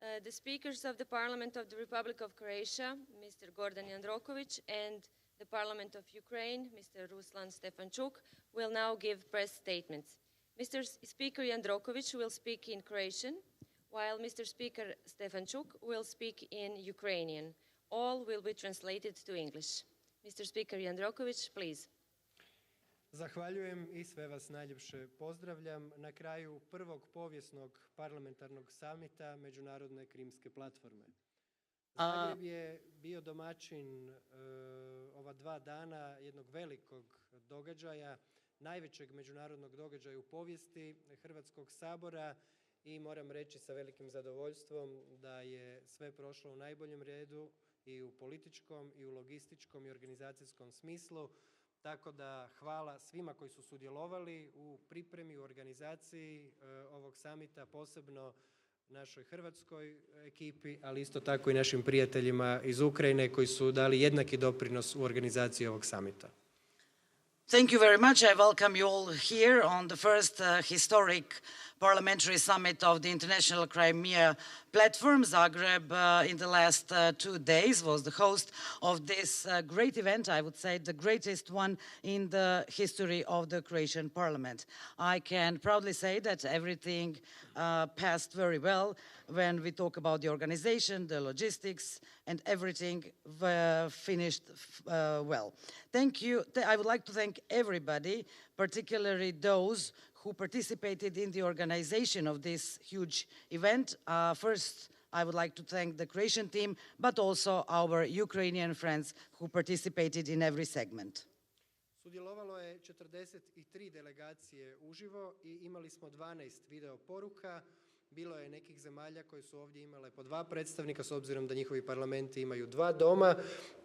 The speakers of the Parliament of the Republic of Croatia, Mr. Gordan Jandroković, and the Parliament of Ukraine, Mr. Ruslan Stefanchuk, will now give press statements. Mr. Speaker Jandroković will speak in Croatian, while Mr. Speaker Stefanchuk will speak in Ukrainian. All will be translated to English. Mr. Speaker Jandroković, please. Zahvaljujem i sve vas najljepše pozdravljam na kraju prvog povijesnog parlamentarnog samita Međunarodne krimske platforme. Zagreb je bio domaćin ova 2 dana jednog velikog događaja, najvećeg međunarodnog događaja u povijesti Hrvatskog sabora i moram reći sa velikim zadovoljstvom da je sve prošlo u najboljem redu i u političkom i u logističkom i organizacijskom smislu. Tako da hvala svima koji su sudjelovali u pripremi, u organizaciji ovog samita, posebno našoj hrvatskoj ekipi, ali isto tako i našim prijateljima iz Ukrajine koji su dali jednaki doprinos u organizaciji ovog samita. Thank you very much. I welcome you all here on the first historic parliamentary summit of the International Crimean platform. Zagreb in the last 2 days was the host of this great event, I would say the greatest one in the history of the Croatian parliament. I can proudly say that everything passed very well when we talk about the organization, the logistics, and everything finished well. Thank you. I would like to thank everybody, particularly those who participated in the organization of this huge event. First, I would like to thank the Croatian team, but also our Ukrainian friends who participated in every segment. Sudjelovalo je 43 delegacije uživo i imali smo 12 video poruka. Bilo je nekih zemalja koje su ovdje imale po 2 predstavnika, s obzirom da njihovi parlamenti imaju 2 doma.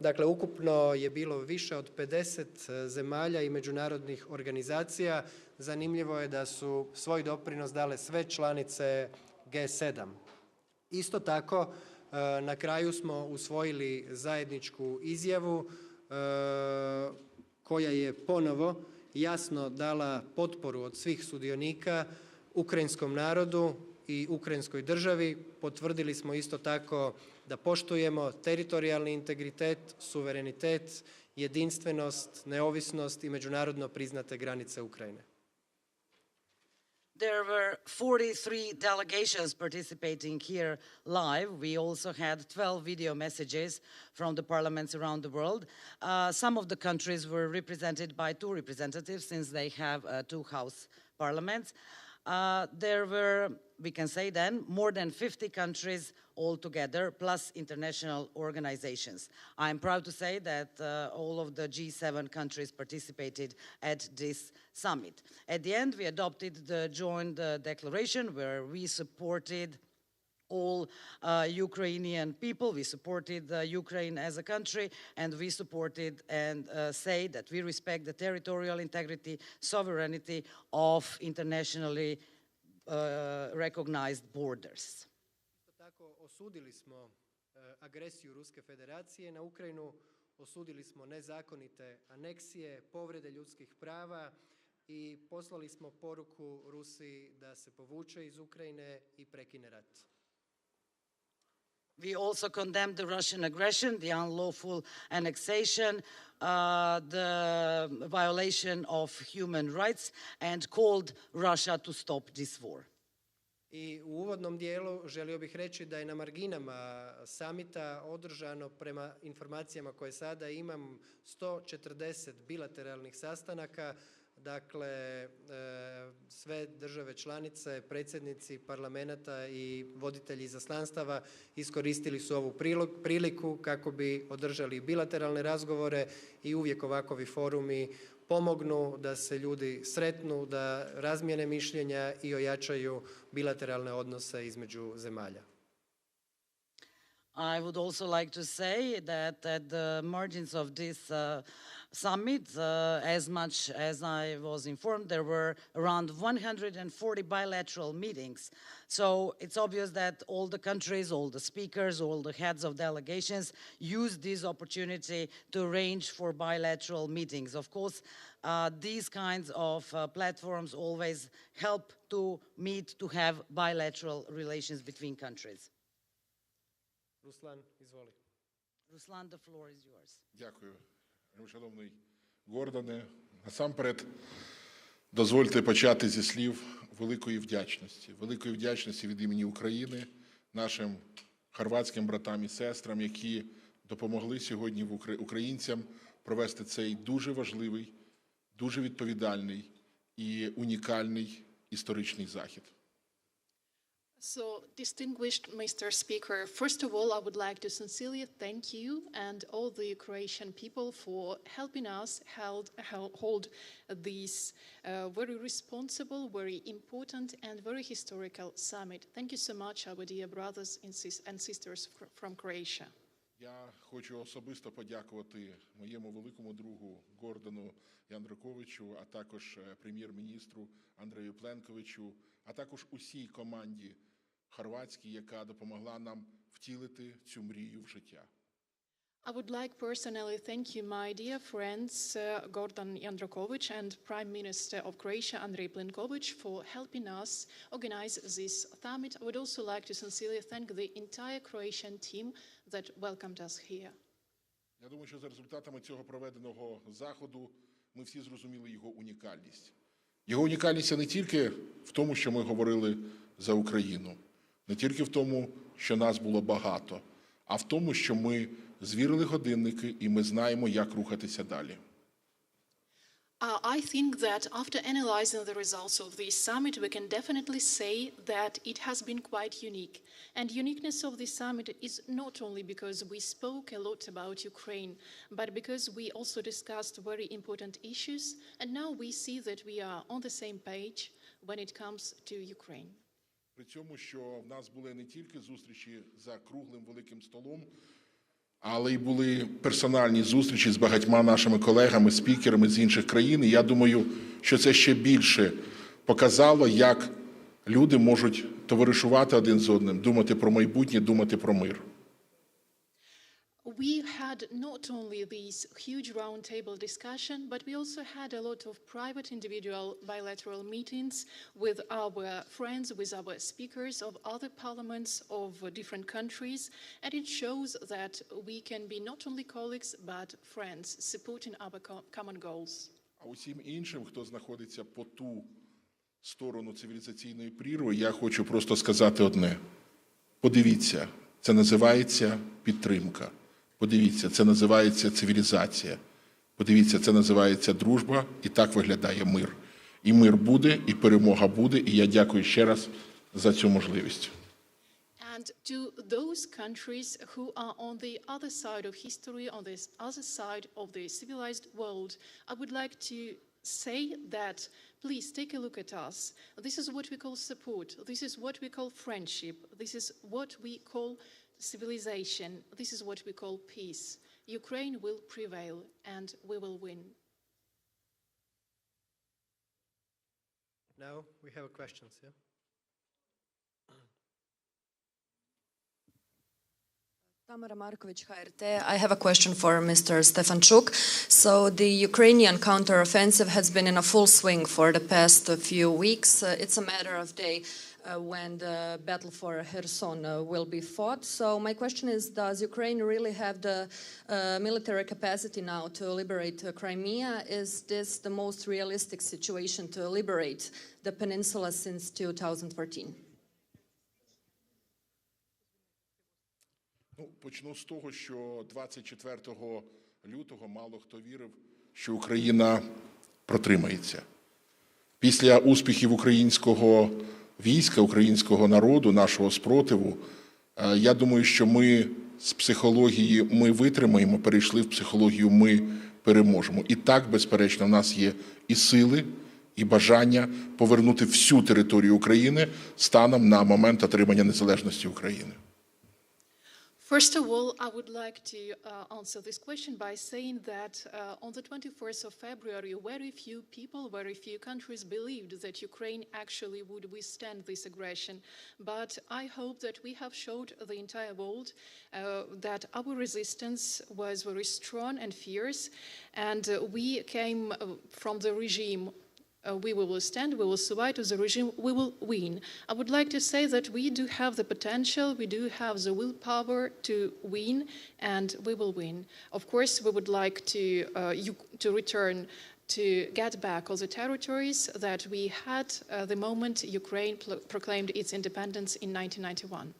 Dakle, ukupno je bilo više od 50 zemalja i međunarodnih organizacija. Zanimljivo je da su svoj doprinos dale sve članice G7. Isto tako, na kraju smo usvojili zajedničku izjavu koja je ponovo jasno dala potporu od svih sudionika ukrajinskom narodu i ukrajinskoj državi. Potvrdili smo isto tako da poštujemo teritorijalni integritet, suverenitet, jedinstvenost, neovisnost i međunarodno priznate granice Ukrajine. There were 43 delegations participating here live. We also had 12 video messages from the parliaments around the world. Some of the countries were represented by 2 representatives since they have 2 house parliaments. There were, we can say then, more than 50 countries altogether, plus international organizations. I'm proud to say that all of the G7 countries participated at this summit. At the end, we adopted the joint declaration where we supported all Ukrainian people. We supported Ukraine as a country, and we supported and say that we respect the territorial integrity, sovereignty of internationally recognized borders. Isto tako osudili smo agresiju Ruske federacije na Ukrajinu, osudili smo nezakonite aneksije, povrede ljudskih prava i poslali smo poruku Rusiji da se povuče iz Ukrajine i prekine rat. We also condemned the Russian aggression, the unlawful annexation, the violation of human rights, and called Russia to stop this war. I u uvodnom dijelu želio bih reći da je na marginama samita održano, prema informacijama koje sada imam, 140 bilateralnih sastanaka. Dakle, sve države članice, predsjednici parlamenata i voditelji izaslanstava iskoristili su ovu priliku kako bi održali bilateralne razgovore i uvijek ovakovi forumi pomognu da se ljudi sretnu, da razmijene mišljenja i ojačaju bilateralne odnose između zemalja. I would also like to say that at the margins of this summit, as much as I was informed, there were around 140 bilateral meetings. So it's obvious that all the countries, all the speakers, all the heads of delegations used this opportunity to arrange for bilateral meetings. Of course, these kinds of platforms always help to meet, to have bilateral relations between countries. Ruslan, izvoli. Ruslan, the floor is yours. Дякую, шановний Гордане. Насамперед, дозвольте почати зі слів великої вдячності від імені України, нашим хорватським братам і сестрам, які допомогли сьогодні українцям провести цей дуже важливий, дуже відповідальний і унікальний історичний захід. So, distinguished Mr. Speaker, first of all, I would like to sincerely thank you and all the Croatian people for helping us hold this very responsible, very important and very historical summit. Thank you so much, our dear brothers and sisters from Croatia. Я хочу особисто подякувати моєму великому другу Гордану Jandrokoviću, а також прем'єр-міністру Андрею Пленковичу, а також усій команді хорватській, яка допомогла нам втілити цю мрію в життя. I would like personally thank you, my dear friends, Gordan Jandroković and Prime Minister of Croatia, Andrej Plenković, for helping us organize this summit. I would also like to sincerely thank the entire Croatian team that welcomed us here. Я думаю, що за результатами цього проведеного заходу ми всі зрозуміли його унікальність. Його унікальність не тільки в тому, що ми говорили за Україну, не тільки в тому, що нас було багато, а в тому, що ми звірили годинники і ми знаємо, як рухатися далі. I think that after analyzing the results of this summit, we can definitely say that it has been quite unique. And uniqueness of this summit is not only because we spoke a lot about Ukraine, but because we also discussed very important issues, and now we see that we are on the same page when it comes to Ukraine. При цьому, що в нас були не тільки зустрічі за круглим великим столом, але й були персональні зустрічі з багатьма нашими колегами, спікерами з інших країн. І я думаю, що це ще більше показало, як люди можуть товаришувати один з одним, думати про майбутнє, думати про мир. We had not only this huge roundtable discussion, but we also had a lot of private individual bilateral meetings with our friends, with our speakers of other parliaments of different countries. And it shows that we can be not only colleagues, but friends, supporting our common goals. А усім іншим, хто знаходиться по ту сторону цивілізаційної прірви, я хочу просто сказати одне. Подивіться, це називається підтримка. Подивіться, це називається цивілізація. Подивіться, це називається дружба, і так виглядає мир. І мир буде, і перемога буде, і я дякую ще раз за цю можливість. And to those countries who are on the other side of history, on this other side of the civilized world, I would like to say that please take a look at us. This is what we call support. This is what we call friendship. This is what we call civilization. This is what we call peace. Ukraine will prevail and we will win. Now we have questions, yeah? Tamara Markovic, HRT. I have a question for Mr. Stefanchuk. So the Ukrainian counteroffensive has been in a full swing for the past few weeks. It's a matter of day when the battle for Kherson will be fought. So my question is, does Ukraine really have the military capacity now to liberate Crimea? Is this the most realistic situation to liberate the peninsula since 2014? Почну з того, що 24 лютого мало хто вірив, що Україна протримається. Після успіхів українського війська, українського народу, нашого спротиву, я думаю, що ми з психології «ми витримаємо» перейшли в психологію «ми переможемо». І так, безперечно, в нас є і сили, і бажання повернути всю територію України станом на момент отримання незалежності України. First of all, I would like to answer this question by saying that on the 21st of February, very few people, very few countries believed that Ukraine actually would withstand this aggression. But I hope that we have showed the entire world that our resistance was very strong and fierce, and we came from the regime we will stand, we will survive to the regime, we will win. I would like to say that we do have the potential, we do have the willpower to win, and we will win. Of course, we would like to return, to get back all the territories that we had the moment Ukraine proclaimed its independence in 1991.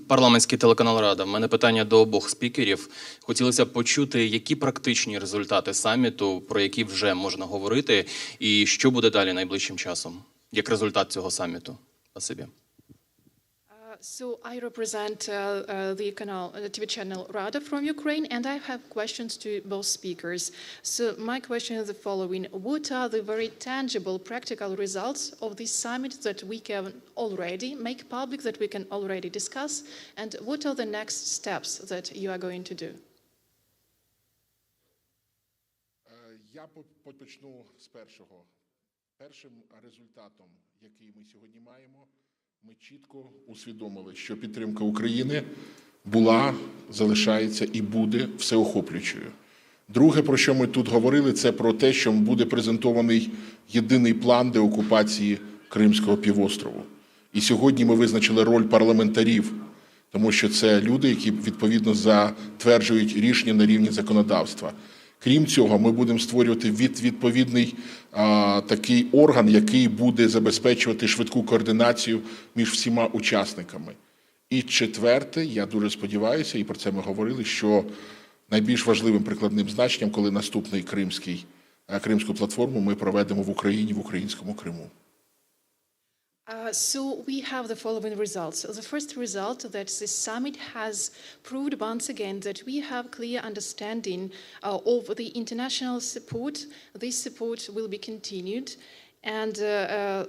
Парламентський телеканал Рада. У мене питання до обох спікерів. Хотілося б почути, які практичні результати саміту, про які вже можна говорити, і що буде далі найближчим часом, як результат цього саміту. Спасибі. So I represent the TV channel Rada from Ukraine, and I have questions to both speakers. So my question is the following: what are the very tangible, practical results of this summit that we can already make public, that we can already discuss, and what are the next steps that you are going to do? Я почну з першого. Першим результатом, який ми сьогодні маємо, ми чітко усвідомили, що підтримка України була, залишається і буде всеохоплюючою. Друге, про що ми тут говорили, це про те, що буде презентований єдиний план деокупації Кримського півострову. І сьогодні ми визначили роль парламентарів, тому що це люди, які відповідно затверджують рішення на рівні законодавства. Крім цього, ми будемо створювати відповідний такий орган, який буде забезпечувати швидку координацію між всіма учасниками. І четверте, я дуже сподіваюся, і про це ми говорили, що найбільш важливим прикладним значенням, коли наступний Кримську платформу ми проведемо в Україні, в українському Криму. So we have the following results. The first result, that this summit has proved once again that we have clear understanding of the international support. This support will be continued. And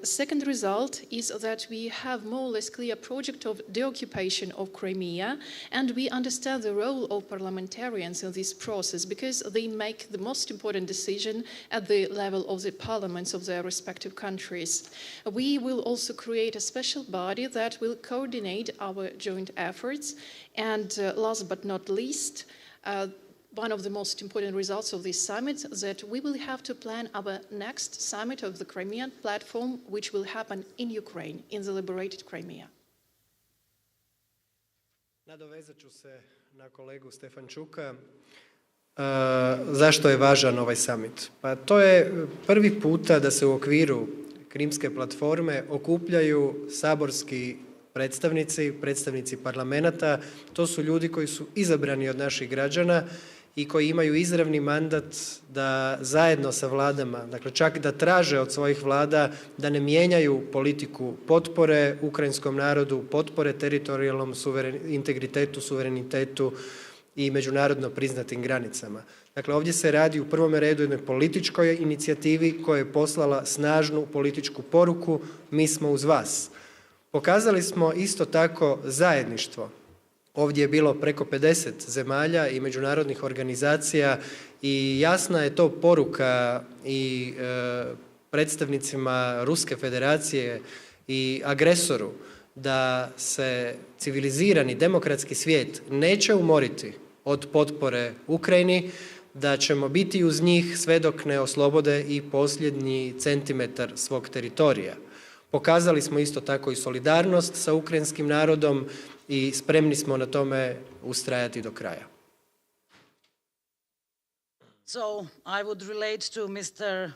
second result is that we have more or less clear project of deoccupation of Crimea, and we understand the role of parliamentarians in this process because they make the most important decision at the level of the parliaments of their respective countries. We will also create a special body that will coordinate our joint efforts. And last but not least, one of the most important results of this summit is that we will have to plan our next summit of the Crimean platform, which will happen in Ukraine, in the liberated Crimea. Nadovezat ću se na kolegu Stefanchuka. Zašto je važan ovaj summit? Pa to je prvi puta da se u okviru Krimske platforme okupljaju saborski predstavnici parlamenata. To su ljudi koji su izabrani od naših građana i koji imaju izravni mandat da zajedno sa vladama, dakle čak da traže od svojih vlada da ne mijenjaju politiku potpore ukrajinskom narodu, potpore teritorijalnom integritetu, suverenitetu i međunarodno priznatim granicama. Dakle, ovdje se radi u prvom redu jednoj političkoj inicijativi koja je poslala snažnu političku poruku: mi smo uz vas. Pokazali smo isto tako zajedništvo. Ovdje je bilo preko 50 zemalja i međunarodnih organizacija i jasna je to poruka i predstavnicima Ruske federacije i agresoru da se civilizirani demokratski svijet neće umoriti od potpore Ukrajini, da ćemo biti uz njih sve dok ne oslobode i posljednji centimetar svog teritorija. Pokazali smo isto tako i solidarnost sa ukrajinskim narodom i spremni smo na tome ustrajati do kraja. So I would relate to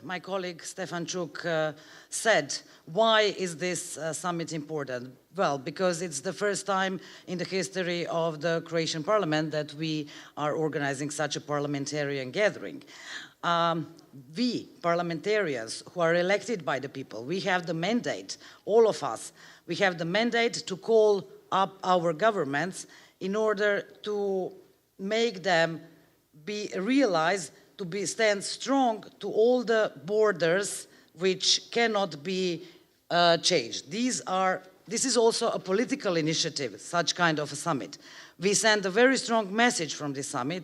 my colleague Stefanchuk said, why is this summit important? Well, because it's the first time in the history of the Croatian parliament that we are organizing such a parliamentarian gathering. We, parliamentarians who are elected by the people, we have the mandate, all of us, we have the mandate to call up our governments in order to make them stand strong to all the borders which cannot be changed. This is also a political initiative, such kind of a summit. We send a very strong message from this summit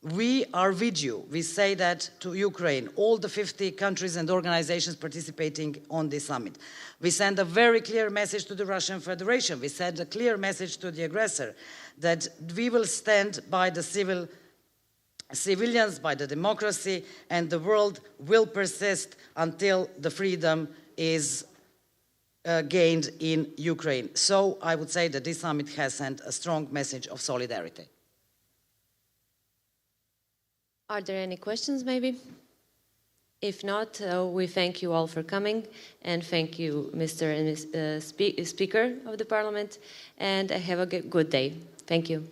We are with you. We say that to Ukraine, all the 50 countries and organizations participating on this summit. We send a very clear message to the Russian Federation. We send a clear message to the aggressor that we will stand by the civilians, by the democracy, and the world will persist until the freedom is gained in Ukraine. So I would say that this summit has sent a strong message of solidarity. Are there any questions, maybe? If not, we thank you all for coming, and thank you, Mr. and Ms. Speaker of the Parliament, and have a good day. Thank you.